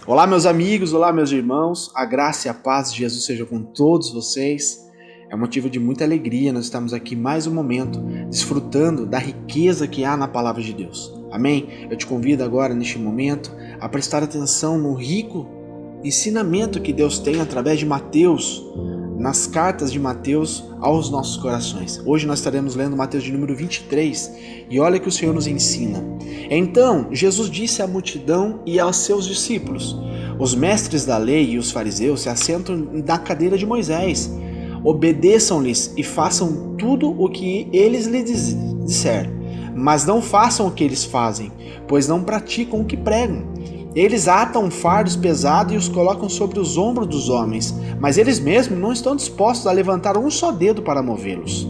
Olá, meus amigos, olá, meus irmãos, a graça e a paz de Jesus seja com todos vocês. É um motivo de muita alegria nós estamos aqui mais um momento, desfrutando da riqueza que há na palavra de Deus. Amém? Eu te convido agora, neste momento, a prestar atenção no rico ensinamento que Deus tem através de Mateus, nas cartas de Mateus aos nossos corações. Hoje nós estaremos lendo Mateus de número 23 e olha que o Senhor nos ensina. Então, Jesus disse à multidão e aos seus discípulos: os mestres da lei e os fariseus se assentam na cadeira de Moisés. Obedeçam-lhes e façam tudo o que eles lhes disser, mas não façam o que eles fazem, pois não praticam o que pregam. Eles atam fardos pesados e os colocam sobre os ombros dos homens, mas eles mesmos não estão dispostos a levantar um só dedo para movê-los.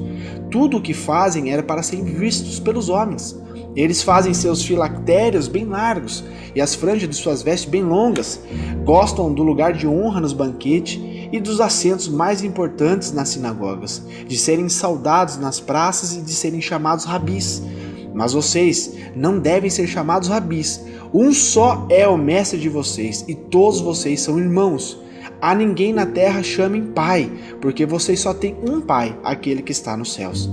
Tudo o que fazem era para serem vistos pelos homens. Eles fazem seus filactérios bem largos e as franjas de suas vestes bem longas. Gostam do lugar de honra nos banquetes e dos assentos mais importantes nas sinagogas, de serem saudados nas praças e de serem chamados rabis. Mas vocês não devem ser chamados rabis. Um só é o mestre de vocês e todos vocês são irmãos. A ninguém na terra chamem pai, porque vocês só têm um pai, aquele que está nos céus.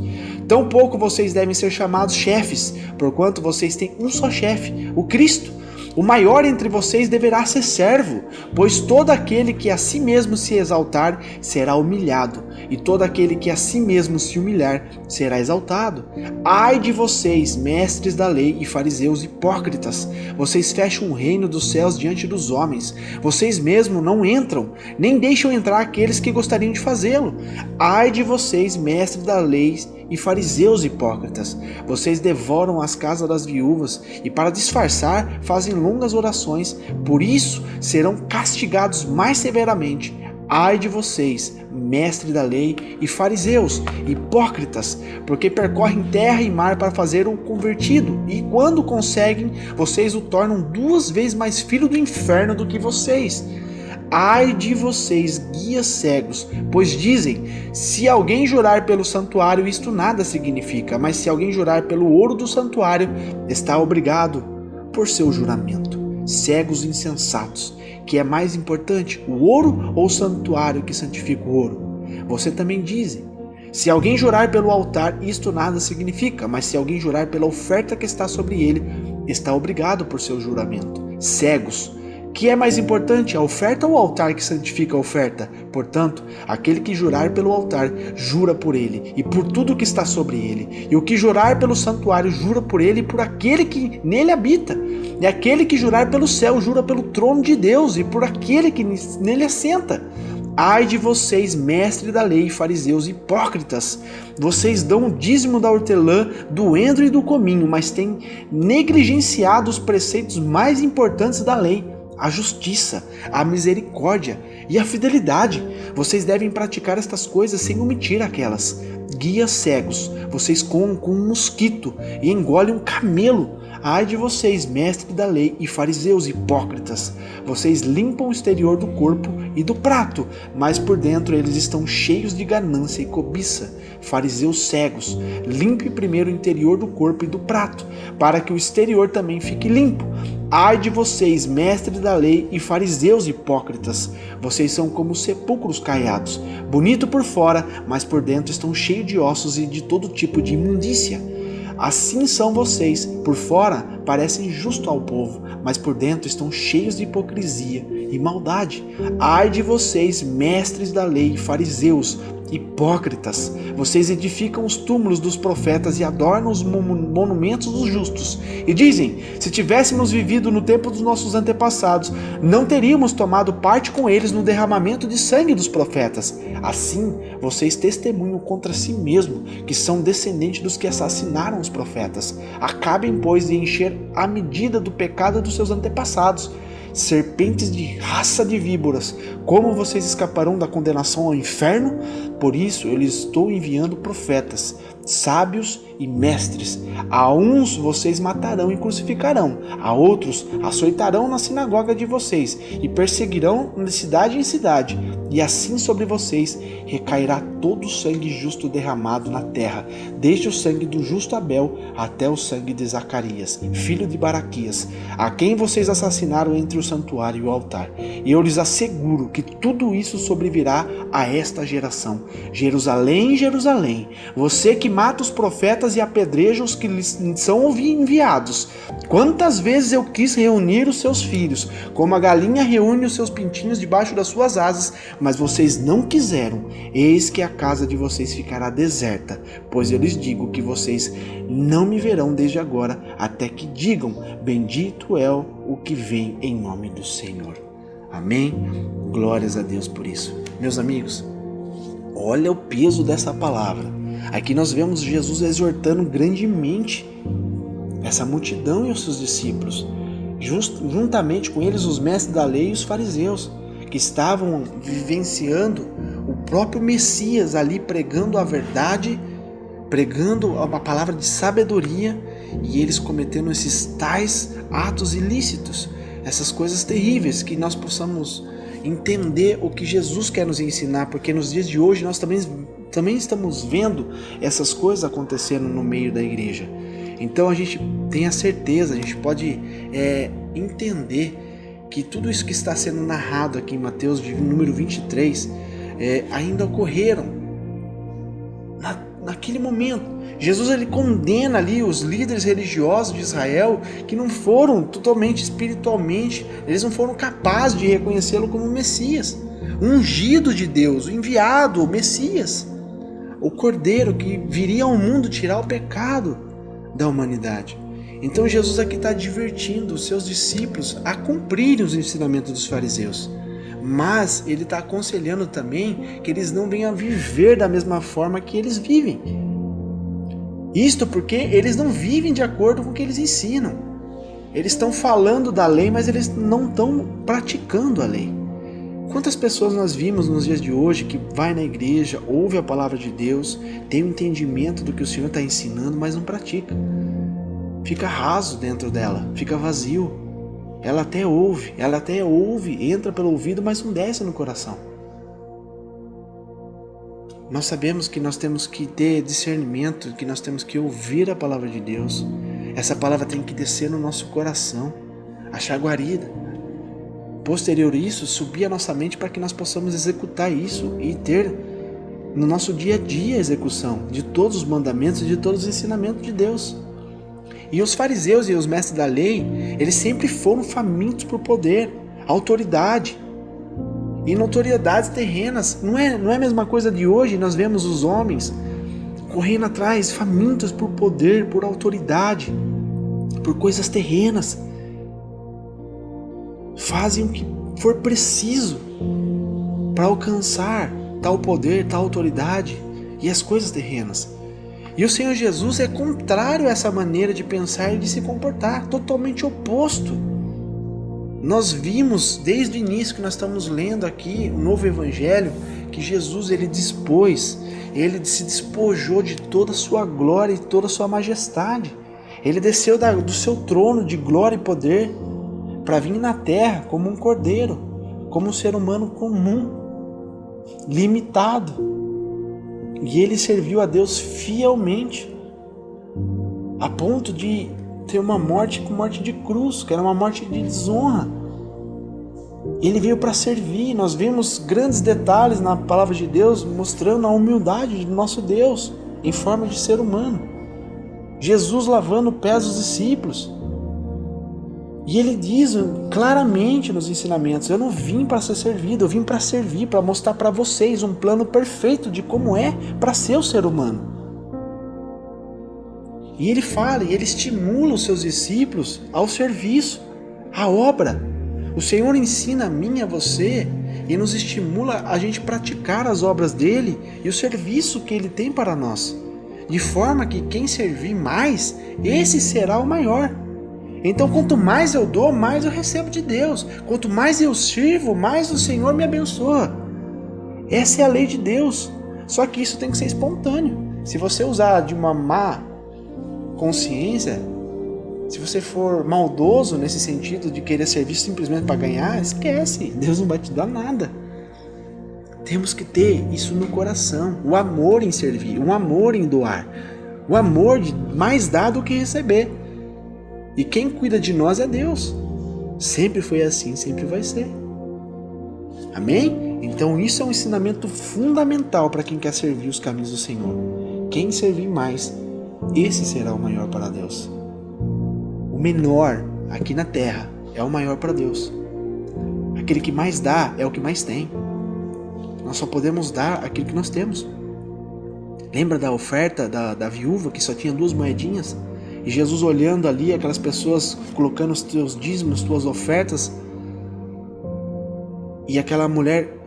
Tampouco vocês devem ser chamados chefes, porquanto vocês têm um só chefe, o Cristo. O maior entre vocês deverá ser servo, pois todo aquele que a si mesmo se exaltar será humilhado, e todo aquele que a si mesmo se humilhar será exaltado. Ai de vocês, mestres da lei e fariseus hipócritas! Vocês fecham o reino dos céus diante dos homens. Vocês mesmos não entram, nem deixam entrar aqueles que gostariam de fazê-lo. Ai de vocês, mestres da lei e fariseus hipócritas! Vocês devoram as casas das viúvas e, para disfarçar, fazem longas orações. Por isso serão castigados mais severamente. Ai de vocês, mestre da lei e fariseus hipócritas, porque percorrem terra e mar para fazer o convertido, e quando conseguem, vocês o tornam 2 vezes mais filho do inferno do que vocês. Ai de vocês, guias cegos, pois dizem: se alguém jurar pelo santuário, isto nada significa, mas se alguém jurar pelo ouro do santuário, está obrigado por seu juramento. Cegos insensatos, que é mais importante, o ouro ou o santuário que santifica o ouro? Você também dizem: se alguém jurar pelo altar, isto nada significa, mas se alguém jurar pela oferta que está sobre ele, está obrigado por seu juramento. Cegos, que é mais importante, a oferta ou o altar que santifica a oferta? Portanto, aquele que jurar pelo altar, jura por ele e por tudo que está sobre ele. E o que jurar pelo santuário, jura por ele e por aquele que nele habita. E aquele que jurar pelo céu, jura pelo trono de Deus e por aquele que nele assenta. Ai de vocês, mestres da lei e fariseus hipócritas! Vocês dão o dízimo da hortelã, do endro e do cominho, mas têm negligenciado os preceitos mais importantes da lei: a justiça, a misericórdia e a fidelidade. Vocês devem praticar estas coisas sem omitir aquelas. Guias cegos, vocês comem com um mosquito e engolem um camelo. Ai de vocês, mestres da lei e fariseus hipócritas! Vocês limpam o exterior do corpo e do prato, mas por dentro eles estão cheios de ganância e cobiça. Fariseus cegos, limpe primeiro o interior do corpo e do prato, para que o exterior também fique limpo. Ai de vocês, mestres da lei e fariseus hipócritas! Vocês são como sepulcros caiados, bonito por fora, mas por dentro estão cheios de ossos e de todo tipo de imundícia. Assim são vocês: por fora parecem justos ao povo, mas por dentro estão cheios de hipocrisia e maldade. Ai de vocês, mestres da lei e fariseus hipócritas! Vocês edificam os túmulos dos profetas e adornam os monumentos dos justos. E dizem: se tivéssemos vivido no tempo dos nossos antepassados, não teríamos tomado parte com eles no derramamento de sangue dos profetas. Assim, vocês testemunham contra si mesmo que são descendentes dos que assassinaram os profetas. Acabem, pois, de encher a medida do pecado dos seus antepassados. Serpentes de raça de víboras, como vocês escaparão da condenação ao inferno? Por isso eu lhes estou enviando profetas, sábios e mestres. A uns vocês matarão e crucificarão, a outros açoitarão na sinagoga de vocês e perseguirão de cidade em cidade, e assim sobre vocês recairá todo o sangue justo derramado na terra, desde o sangue do justo Abel até o sangue de Zacarias, filho de Baraquias, a quem vocês assassinaram entre o santuário e o altar. E eu lhes asseguro que tudo isso sobrevirá a esta geração. Jerusalém, Jerusalém, você que mata os profetas e apedreja os que lhes são enviados. Quantas vezes eu quis reunir os seus filhos, como a galinha reúne os seus pintinhos debaixo das suas asas, mas vocês não quiseram. Eis que a casa de vocês ficará deserta, pois eu lhes digo que vocês não me verão desde agora, até que digam, bendito é o que vem em nome do Senhor. Amém? Glórias a Deus por isso. Meus amigos, olha o peso dessa palavra. Aqui nós vemos Jesus exortando grandemente essa multidão e os seus discípulos, juntamente com eles os mestres da lei e os fariseus, que estavam vivenciando o próprio Messias ali, pregando a verdade, pregando a palavra de sabedoria, e eles cometendo esses tais atos ilícitos, essas coisas terríveis, que nós possamos entender o que Jesus quer nos ensinar, porque nos dias de hoje nós também estamos vendo essas coisas acontecendo no meio da igreja. Então a gente tem a certeza, a gente pode entender que tudo isso que está sendo narrado aqui em Mateus número 23 ainda ocorreram naquele momento. Jesus ele condena ali os líderes religiosos de Israel que não foram totalmente espiritualmente, eles não foram capazes de reconhecê-lo como Messias, o ungido de Deus, o enviado, o Messias, o Cordeiro que viria ao mundo tirar o pecado da humanidade. Então Jesus aqui está advertindo os seus discípulos a cumprirem os ensinamentos dos fariseus, mas ele está aconselhando também que eles não venham a viver da mesma forma que eles vivem. Isto porque eles não vivem de acordo com o que eles ensinam. Eles estão falando da lei, mas eles não estão praticando a lei. Quantas pessoas nós vimos nos dias de hoje que vai na igreja, ouve a palavra de Deus, tem o entendimento do que o Senhor está ensinando, mas não pratica. Fica raso dentro dela, fica vazio. Ela até ouve, entra pelo ouvido, mas não desce no coração. Nós sabemos que nós temos que ter discernimento, que nós temos que ouvir a palavra de Deus. Essa palavra tem que descer no nosso coração, achar guarida. Posterior a isso, subir a nossa mente para que nós possamos executar isso e ter no nosso dia a dia a execução de todos os mandamentos e de todos os ensinamentos de Deus. E os fariseus e os mestres da lei, eles sempre foram famintos por poder, autoridade e notoriedades terrenas. Não é a mesma coisa de hoje. Nós vemos os homens correndo atrás, famintos por poder, por autoridade, por coisas terrenas. Fazem o que for preciso para alcançar tal poder, tal autoridade e as coisas terrenas. E o Senhor Jesus é contrário a essa maneira de pensar e de se comportar, totalmente oposto. Nós vimos desde o início que nós estamos lendo aqui o novo evangelho, que Jesus ele se despojou de toda a sua glória e toda a sua majestade. Ele desceu do seu trono de glória e poder para vir na terra como um cordeiro, como um ser humano comum, limitado. E ele serviu a Deus fielmente, a ponto de ter uma morte com morte de cruz, que era uma morte de desonra. Ele veio para servir. Nós vemos grandes detalhes na palavra de Deus mostrando a humildade do nosso Deus em forma de ser humano. Jesus lavando os pés dos discípulos. E ele diz claramente nos ensinamentos: eu não vim para ser servido, eu vim para servir, para mostrar para vocês um plano perfeito de como é para ser o ser humano. E ele fala, e ele estimula os seus discípulos ao serviço, à obra. O Senhor ensina a mim e a você e nos estimula a gente praticar as obras dele e o serviço que ele tem para nós. De forma que quem servir mais, esse será o maior. Então, quanto mais eu dou, mais eu recebo de Deus. Quanto mais eu sirvo, mais o Senhor me abençoa. Essa é a lei de Deus. Só que isso tem que ser espontâneo. Se você usar de uma má consciência, se você for maldoso nesse sentido de querer servir simplesmente para ganhar, esquece, Deus não vai te dar nada. Temos que ter isso no coração, o amor em servir, o amor em doar, o amor de mais dar do que receber. E quem cuida de nós é Deus. Sempre foi assim, sempre vai ser. Amém? Então isso é um ensinamento fundamental para quem quer servir os caminhos do Senhor. Quem servir mais, esse será o maior para Deus. O menor aqui na terra é o maior para Deus. Aquele que mais dá é o que mais tem. Nós só podemos dar aquilo que nós temos. Lembra da oferta da viúva que só tinha 2 moedinhas? E Jesus olhando ali aquelas pessoas colocando os teus dízimos, tuas ofertas, e aquela mulher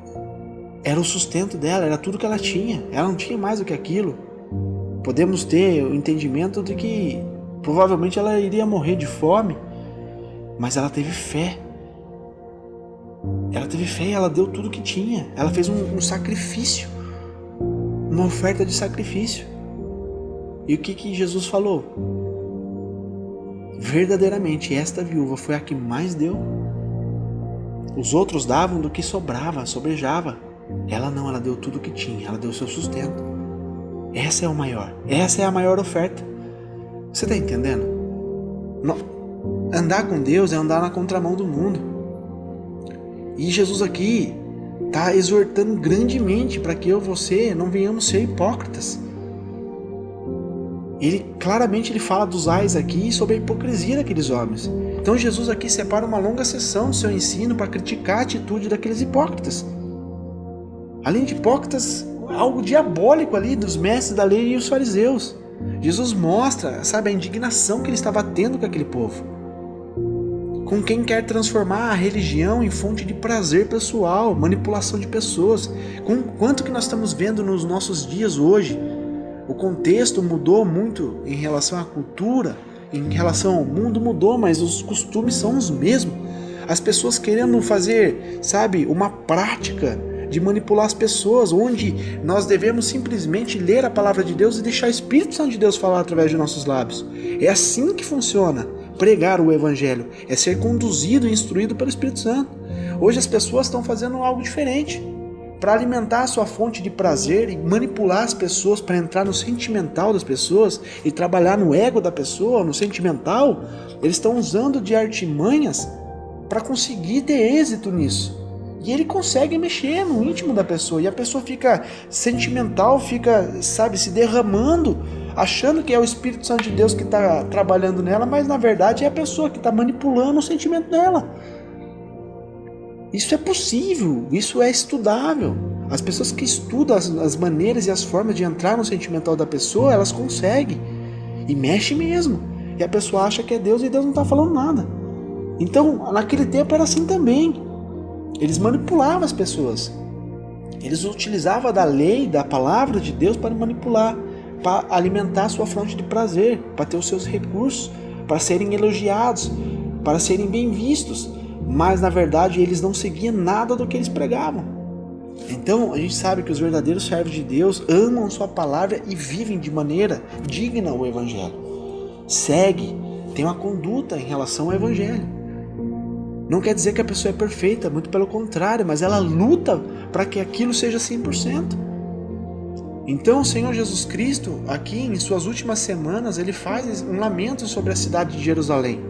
era o sustento dela, era tudo que ela tinha. Ela não tinha mais do que aquilo. Podemos ter o entendimento de que provavelmente ela iria morrer de fome, mas ela teve fé. Ela teve fé e ela deu tudo que tinha. Ela fez um sacrifício, uma oferta de sacrifício. E o que Jesus falou? Verdadeiramente esta viúva foi a que mais deu. Os outros davam do que sobrava, sobrejava. Ela não, ela deu tudo o que tinha, ela deu o seu sustento. Essa é o maior, essa é a maior oferta. Você está entendendo? Andar com Deus é andar na contramão do mundo. E Jesus aqui está exortando grandemente para que eu e você não venhamos ser hipócritas. Ele fala dos ais aqui sobre a hipocrisia daqueles homens. Então Jesus aqui separa uma longa sessão do seu ensino para criticar a atitude daqueles hipócritas. Além de hipócritas, algo diabólico ali dos mestres da lei e os fariseus. Jesus mostra, a indignação que ele estava tendo com aquele povo. Com quem quer transformar a religião em fonte de prazer pessoal, manipulação de pessoas. Com quanto que nós estamos vendo nos nossos dias hoje. O contexto mudou muito em relação à cultura, em relação ao mundo mudou, mas os costumes são os mesmos. As pessoas querendo fazer, uma prática de manipular as pessoas, onde nós devemos simplesmente ler a palavra de Deus e deixar o Espírito Santo de Deus falar através de nossos lábios. É assim que funciona pregar o Evangelho, é ser conduzido e instruído pelo Espírito Santo. Hoje as pessoas estão fazendo algo diferente. Para alimentar a sua fonte de prazer e manipular as pessoas para entrar no sentimental das pessoas e trabalhar no ego da pessoa, no sentimental, eles estão usando de artimanhas para conseguir ter êxito nisso. E ele consegue mexer no íntimo da pessoa, e a pessoa fica sentimental, fica, se derramando, achando que é o Espírito Santo de Deus que está trabalhando nela, mas na verdade é a pessoa que está manipulando o sentimento dela. Isso é possível, isso é estudável. As pessoas que estudam as maneiras e as formas de entrar no sentimental da pessoa, elas conseguem. E mexe mesmo. E a pessoa acha que é Deus e Deus não está falando nada. Então, naquele tempo era assim também. Eles manipulavam as pessoas. Eles utilizavam da lei, da palavra de Deus para manipular, para alimentar a sua fonte de prazer, para ter os seus recursos, para serem elogiados, para serem bem vistos. Mas na verdade eles não seguiam nada do que eles pregavam. Então a gente sabe que os verdadeiros servos de Deus amam sua palavra e vivem de maneira digna o Evangelho. Segue, tem uma conduta em relação ao Evangelho. Não quer dizer que a pessoa é perfeita, muito pelo contrário, mas ela luta para que aquilo seja 100%. Então o Senhor Jesus Cristo, aqui em suas últimas semanas, ele faz um lamento sobre a cidade de Jerusalém.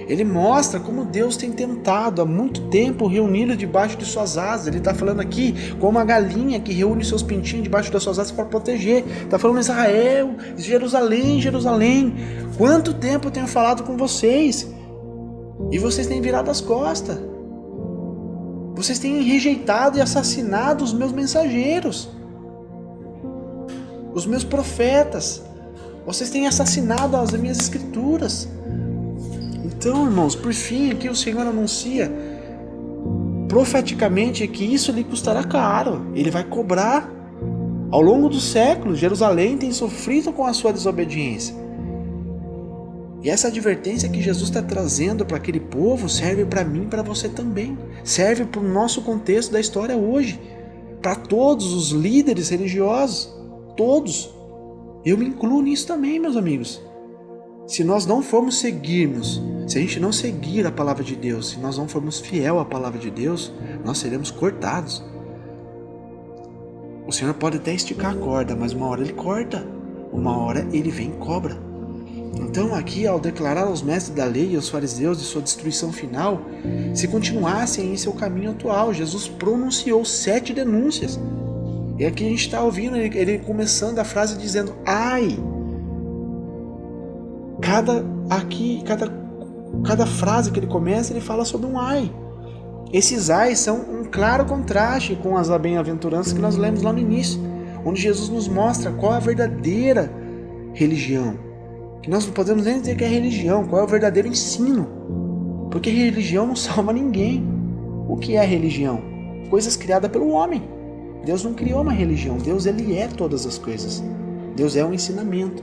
Ele mostra como Deus tem tentado há muito tempo reuni-lo debaixo de suas asas. Ele está falando aqui como uma galinha que reúne seus pintinhos debaixo das suas asas para proteger. Está falando Israel, Jerusalém, Jerusalém. Quanto tempo eu tenho falado com vocês e vocês têm virado as costas. Vocês têm rejeitado e assassinado os meus mensageiros, os meus profetas. Vocês têm assassinado as minhas escrituras. Então, irmãos, por fim, aqui o Senhor anuncia profeticamente que isso lhe custará caro. Ele vai cobrar. Ao longo dos séculos, Jerusalém tem sofrido com a sua desobediência. E essa advertência que Jesus está trazendo para aquele povo serve para mim e para você também. Serve para o nosso contexto da história hoje. Para todos os líderes religiosos. Todos. Eu me incluo nisso também, meus amigos. Se nós não formos seguirmos, se a gente não seguir a palavra de Deus, se nós não formos fiel à palavra de Deus, nós seremos cortados. O Senhor pode até esticar a corda, mas uma hora Ele corta, uma hora Ele vem e cobra. Então aqui, ao declarar aos mestres da lei e aos fariseus de sua destruição final, se continuassem em seu caminho atual, Jesus pronunciou 7 denúncias. E aqui a gente está ouvindo ele começando a frase dizendo, ai! Cada frase que ele começa, ele fala sobre um ai. Esses ais são um claro contraste com as bem-aventuranças que nós lemos lá no início, onde Jesus nos mostra qual é a verdadeira religião. Que nós não podemos nem dizer que é religião, qual é o verdadeiro ensino. Porque religião não salva ninguém. O que é religião? Coisas criadas pelo homem. Deus não criou uma religião, Deus ele é todas as coisas. Deus é um ensinamento,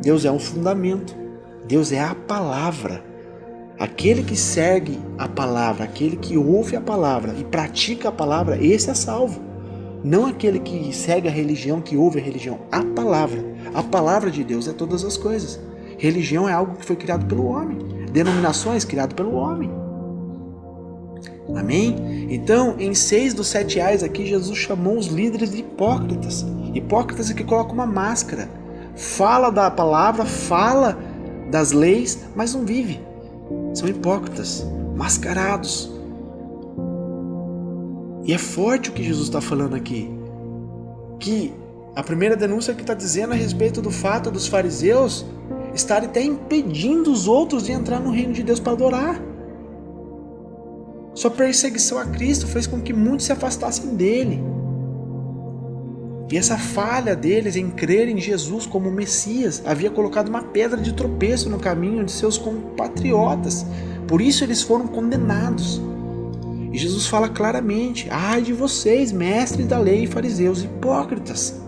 Deus é um fundamento, Deus é a palavra. Aquele que segue a palavra, aquele que ouve a palavra e pratica a palavra, esse é salvo. Não aquele que segue a religião, que ouve a religião. A palavra de Deus é todas as coisas. Religião é algo que foi criado pelo homem. Denominações criadas pelo homem. Amém? Então, em 6 dos 7 ais aqui, Jesus chamou os líderes de hipócritas. Hipócritas é que colocam uma máscara. Fala da palavra, fala das leis, mas não vive. São hipócritas, mascarados. E é forte o que Jesus está falando aqui. Que a primeira denúncia que está dizendo a respeito do fato dos fariseus estarem até impedindo os outros de entrar no reino de Deus para adorar. Sua perseguição a Cristo fez com que muitos se afastassem dele. E essa falha deles em crer em Jesus como Messias havia colocado uma pedra de tropeço no caminho de seus compatriotas. Por isso eles foram condenados. E Jesus fala claramente, ai de vocês, mestres da lei e fariseus, hipócritas.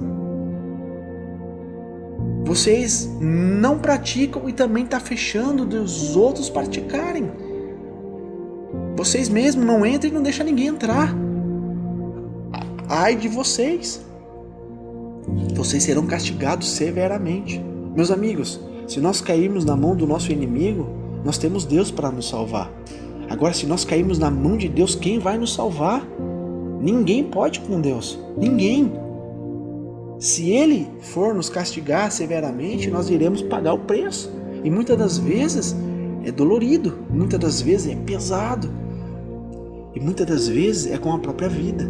Vocês não praticam e também estão fechando dos outros praticarem. Vocês mesmos não entram e não deixam ninguém entrar. Ai de vocês. Vocês serão castigados severamente. Meus amigos, se nós cairmos na mão do nosso inimigo, nós temos Deus para nos salvar. Agora, se nós cairmos na mão de Deus, quem vai nos salvar? Ninguém pode com Deus. Ninguém. Se Ele for nos castigar severamente, nós iremos pagar o preço. E muitas das vezes é dolorido, muitas das vezes é pesado. E muitas das vezes é com a própria vida.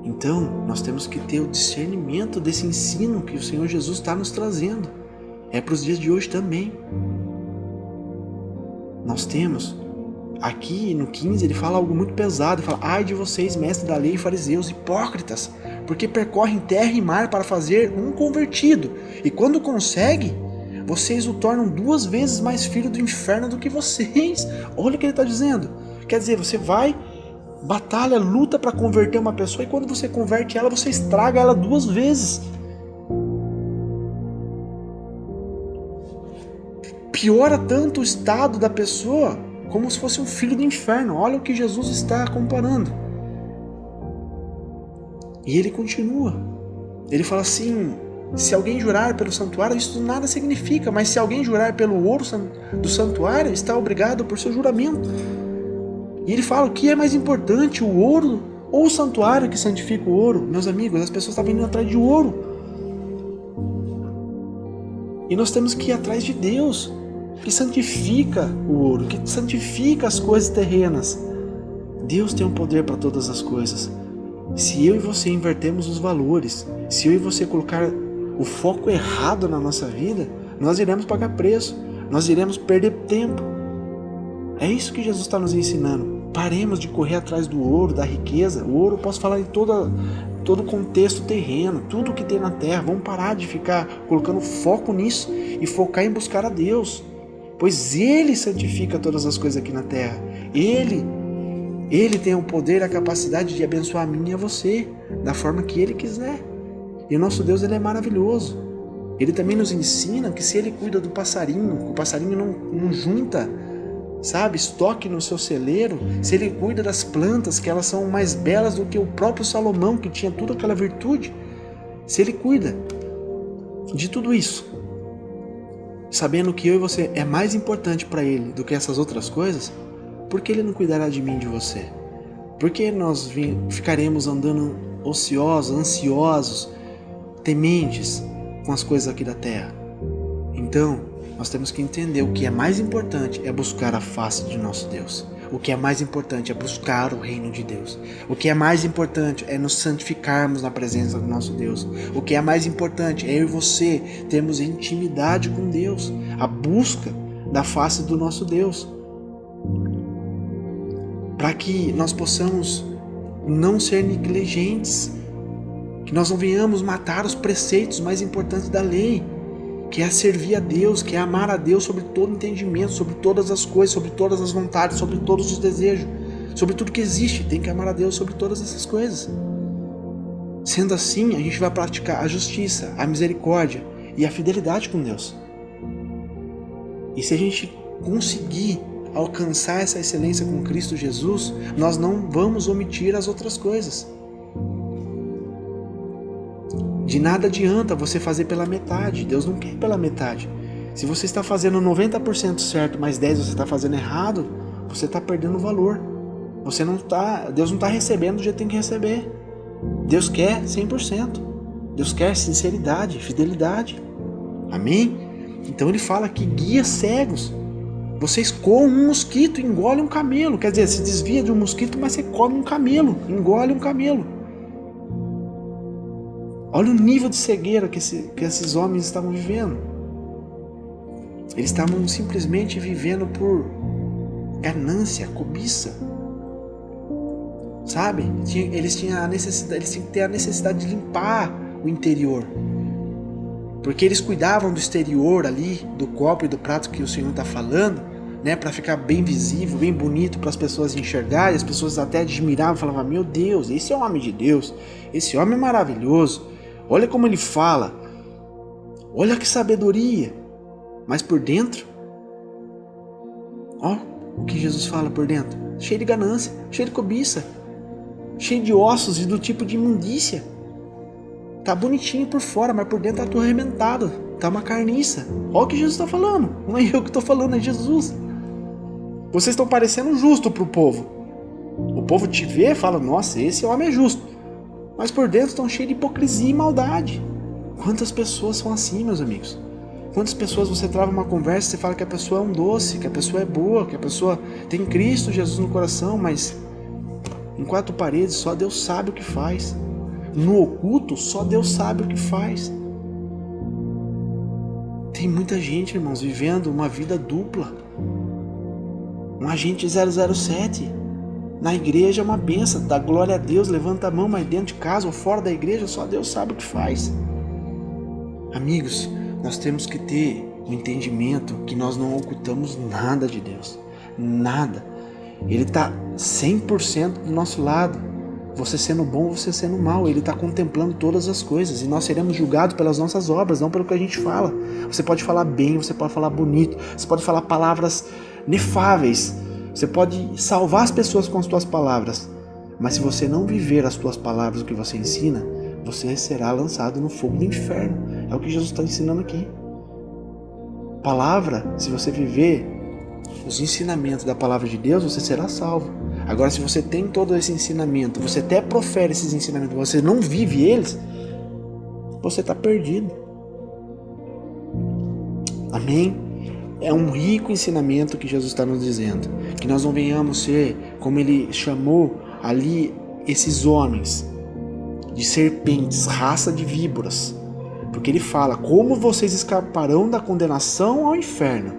Então, nós temos que ter o discernimento desse ensino que o Senhor Jesus está nos trazendo. É para os dias de hoje também. Nós temos, aqui no 15, ele fala algo muito pesado. Ele fala, ai de vocês, mestres da lei e fariseus, hipócritas, porque percorrem terra e mar para fazer um convertido. E quando consegue, vocês o tornam 2 vezes mais filho do inferno do que vocês. Olha o que ele está dizendo. Quer dizer, você vai, batalha, luta para converter uma pessoa e quando você converte ela, você estraga ela 2 vezes. Piora tanto o estado da pessoa como se fosse um filho do inferno. Olha o que Jesus está comparando. E ele continua. Ele fala assim, se alguém jurar pelo santuário, isso nada significa, mas se alguém jurar pelo ouro do santuário, está obrigado por seu juramento. E ele fala, o que é mais importante, o ouro ou o santuário que santifica o ouro? Meus amigos, as pessoas estavam indo atrás de ouro. E nós temos que ir atrás de Deus, que santifica o ouro, que santifica as coisas terrenas. Deus tem um poder para todas as coisas. Se eu e você invertermos os valores, se eu e você colocar o foco errado na nossa vida, nós iremos pagar preço, nós iremos perder tempo. É isso que Jesus está nos ensinando. Paremos de correr atrás do ouro, da riqueza. O ouro eu posso falar em todo o contexto terreno, tudo que tem na terra. Vamos parar de ficar colocando foco nisso e focar em buscar a Deus. Pois Ele santifica todas as coisas aqui na terra. Ele tem o poder e a capacidade de abençoar a mim e a você, da forma que Ele quiser. E o nosso Deus, Ele é maravilhoso. Ele também nos ensina que se Ele cuida do passarinho, o passarinho não junta, sabe, estoque no seu celeiro, se Ele cuida das plantas, que elas são mais belas do que o próprio Salomão, que tinha toda aquela virtude, se Ele cuida, de tudo isso, sabendo que eu e você é mais importante para Ele do que essas outras coisas, por que Ele não cuidará de mim e de você? Por que nós ficaremos andando ociosos, ansiosos, tementes com as coisas aqui da terra? Então, nós temos que entender o que é mais importante é buscar a face de nosso Deus. O que é mais importante é buscar o reino de Deus. O que é mais importante é nos santificarmos na presença do nosso Deus. O que é mais importante é eu e você termos intimidade com Deus, a busca da face do nosso Deus, para que nós possamos não ser negligentes, que nós não venhamos matar os preceitos mais importantes da lei, que é servir a Deus, que é amar a Deus sobre todo entendimento, sobre todas as coisas, sobre todas as vontades, sobre todos os desejos, sobre tudo que existe. Tem que amar a Deus sobre todas essas coisas. Sendo assim, a gente vai praticar a justiça, a misericórdia e a fidelidade com Deus. E se a gente conseguir alcançar essa excelência com Cristo Jesus, nós não vamos omitir as outras coisas. De nada adianta você fazer pela metade. Deus não quer pela metade. Se você está fazendo 90% certo, mas 10% você está fazendo errado, você está perdendo valor. Deus não está recebendo do jeito que tem que receber. Deus quer 100%. Deus quer sinceridade, fidelidade. Amém? Então ele fala que guia cegos. Vocês comem um mosquito e engolem um camelo. Quer dizer, se desvia de um mosquito, mas você come um camelo, engole um camelo. Olha o nível de cegueira que esses homens estavam vivendo. Eles estavam simplesmente vivendo por ganância, cobiça. Sabe? Eles tinham que ter a necessidade de limpar o interior. Porque eles cuidavam do exterior ali, do copo e do prato que o Senhor está falando, né, para ficar bem visível, bem bonito para as pessoas enxergarem. As pessoas até admiravam, falavam: meu Deus, esse é o homem de Deus, esse homem é maravilhoso. Olha como ele fala, olha que sabedoria. Mas por dentro, ó, o que Jesus fala por dentro: cheio de ganância, cheio de cobiça, cheio de ossos e do tipo de imundícia. Tá bonitinho por fora, mas por dentro tá tudo arrebentado, tá uma carniça. Olha o que Jesus está falando, não é eu que estou falando, é Jesus. Vocês estão parecendo justo pro povo. O povo te vê e fala: nossa, esse homem é justo. Mas por dentro estão cheios de hipocrisia e maldade. Quantas pessoas são assim, meus amigos? Quantas pessoas você trava uma conversa e você fala que a pessoa é um doce, que a pessoa é boa, que a pessoa tem Cristo Jesus no coração, mas em quatro paredes só Deus sabe o que faz. No oculto só Deus sabe o que faz. Tem muita gente, irmãos, vivendo uma vida dupla. Um agente 007. Na igreja é uma bênção, dá glória a Deus, levanta a mão, mas dentro de casa ou fora da igreja só Deus sabe o que faz. Amigos, nós temos que ter o entendimento que nós não ocultamos nada de Deus. Nada. Ele está 100% do nosso lado. Você sendo bom, você sendo mal. Ele está contemplando todas as coisas. E nós seremos julgados pelas nossas obras, não pelo que a gente fala. Você pode falar bem, você pode falar bonito, você pode falar palavras inefáveis. Você pode salvar as pessoas com as tuas palavras, mas se você não viver as tuas palavras, o que você ensina, você será lançado no fogo do inferno. É o que Jesus está ensinando aqui. Palavra, se você viver os ensinamentos da palavra de Deus, você será salvo. Agora, se você tem todo esse ensinamento, você até profere esses ensinamentos, você não vive eles, você está perdido. Amém? É um rico ensinamento que Jesus está nos dizendo. Que nós não venhamos ser, como ele chamou ali esses homens, de serpentes, raça de víboras. Porque ele fala: como vocês escaparão da condenação ao inferno?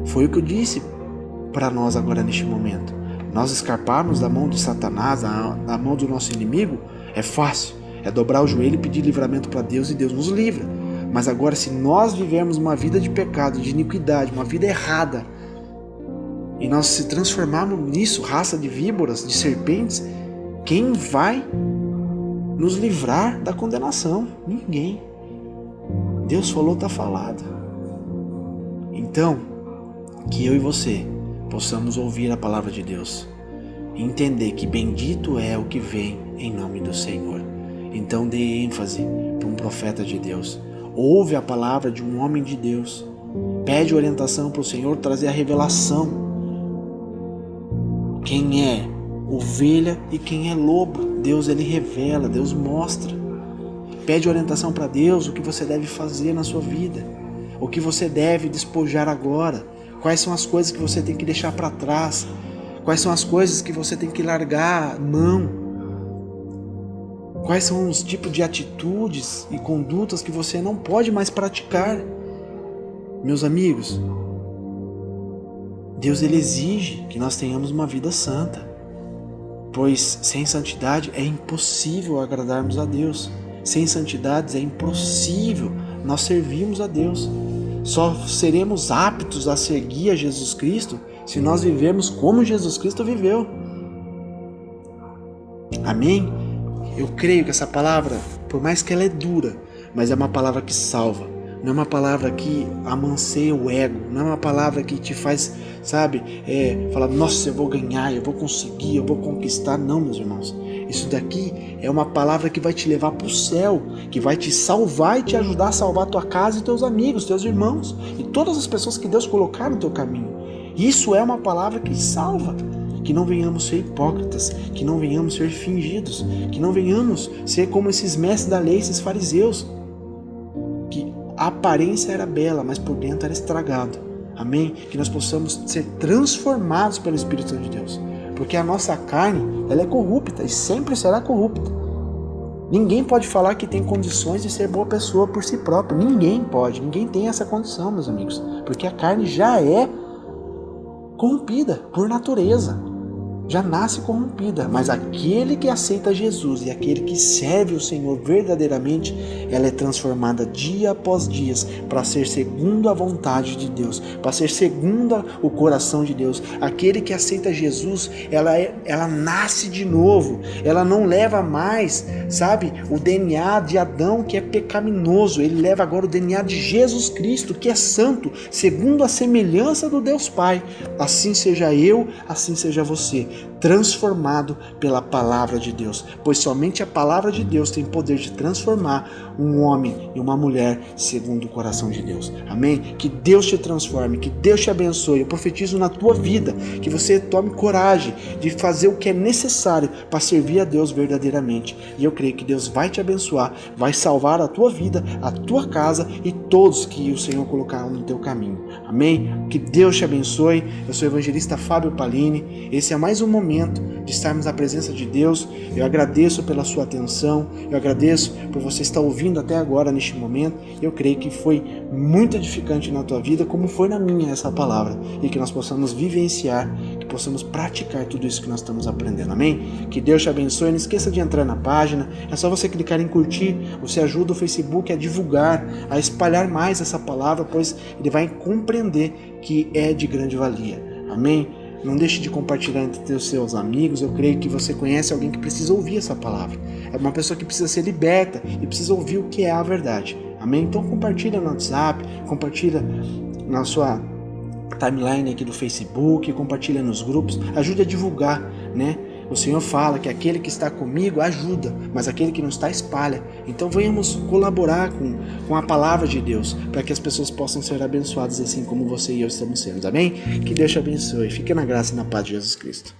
Foi o que eu disse para nós agora neste momento. Nós escaparmos da mão de Satanás, da mão do nosso inimigo, é fácil. É dobrar o joelho e pedir livramento para Deus e Deus nos livra. Mas agora, se nós vivermos uma vida de pecado, de iniquidade, uma vida errada, e nós se transformarmos nisso, raça de víboras, de serpentes, quem vai nos livrar da condenação? Ninguém. Deus falou, está falado. Então, que eu e você possamos ouvir a palavra de Deus e entender que bendito é o que vem em nome do Senhor. Então dê ênfase para um profeta de Deus. ouve a palavra de um homem de Deus, pede orientação para o Senhor trazer a revelação. Quem é ovelha e quem é lobo, Deus ele revela, Deus mostra. Pede orientação para Deus o que você deve fazer na sua vida, o que você deve despojar agora, quais são as coisas que você tem que deixar para trás, quais são as coisas que você tem que largar mão, quais são os tipos de atitudes e condutas que você não pode mais praticar. Meus amigos, Deus ele exige que nós tenhamos uma vida santa, pois sem santidade é impossível agradarmos a Deus. Sem santidade é impossível nós servirmos a Deus. Só seremos aptos a seguir a Jesus Cristo se nós vivermos como Jesus Cristo viveu. Amém? Eu creio que essa palavra, por mais que ela é dura, mas é uma palavra que salva. Não é uma palavra que amanseia o ego, não é uma palavra que te faz, falar, nossa, eu vou ganhar, eu vou conseguir, eu vou conquistar. Não, meus irmãos. Isso daqui é uma palavra que vai te levar para o céu, que vai te salvar e te ajudar a salvar a tua casa e teus amigos, teus irmãos e todas as pessoas que Deus colocar no teu caminho. Isso é uma palavra que salva. Que não venhamos ser hipócritas, que não venhamos ser fingidos, que não venhamos ser como esses mestres da lei, esses fariseus, que a aparência era bela, mas por dentro era estragado. Amém? Que nós possamos ser transformados pelo Espírito Santo de Deus. Porque a nossa carne, ela é corrupta e sempre será corrupta. Ninguém pode falar que tem condições de ser boa pessoa por si próprio. Ninguém pode, ninguém tem essa condição, meus amigos. Porque a carne já é corrompida por natureza. Já nasce corrompida, mas aquele que aceita Jesus e aquele que serve o Senhor verdadeiramente, ela é transformada dia após dia para ser segundo a vontade de Deus, para ser segundo o coração de Deus. Aquele que aceita Jesus, ela nasce de novo, ela não leva mais, o DNA de Adão que é pecaminoso, ele leva agora o DNA de Jesus Cristo que é santo, segundo a semelhança do Deus Pai. Assim seja eu, assim seja você, transformado pela palavra de Deus, pois somente a palavra de Deus tem poder de transformar um homem e uma mulher segundo o coração de Deus. Amém? Que Deus te transforme, que Deus te abençoe. Eu profetizo na tua vida que você tome coragem de fazer o que é necessário para servir a Deus verdadeiramente, e eu creio que Deus vai te abençoar, vai salvar a tua vida, a tua casa e todos que o Senhor colocar no teu caminho. Amém? Que Deus te abençoe. Eu sou o evangelista Fábio Palini. Esse é mais um momento de estarmos na presença de Deus. Eu agradeço pela sua atenção, eu agradeço por você estar ouvindo até agora neste momento. Eu creio que foi muito edificante na tua vida, como foi na minha essa palavra, e que nós possamos vivenciar, que possamos praticar tudo isso que nós estamos aprendendo. Amém? Que Deus te abençoe. Não esqueça de entrar na página, é só você clicar em curtir, você ajuda o Facebook a divulgar, a espalhar mais essa palavra, pois ele vai compreender que é de grande valia. Amém? Não deixe de compartilhar entre os seus amigos. Eu creio que você conhece alguém que precisa ouvir essa palavra. É uma pessoa que precisa ser liberta e precisa ouvir o que é a verdade. Amém? Então compartilha no WhatsApp, compartilha na sua timeline aqui do Facebook, compartilha nos grupos, ajude a divulgar, né? O Senhor fala que aquele que está comigo ajuda, mas aquele que não está espalha. Então venhamos colaborar com a palavra de Deus, para que as pessoas possam ser abençoadas assim como você e eu estamos sendo. Amém? Que Deus te abençoe. Fique na graça e na paz de Jesus Cristo.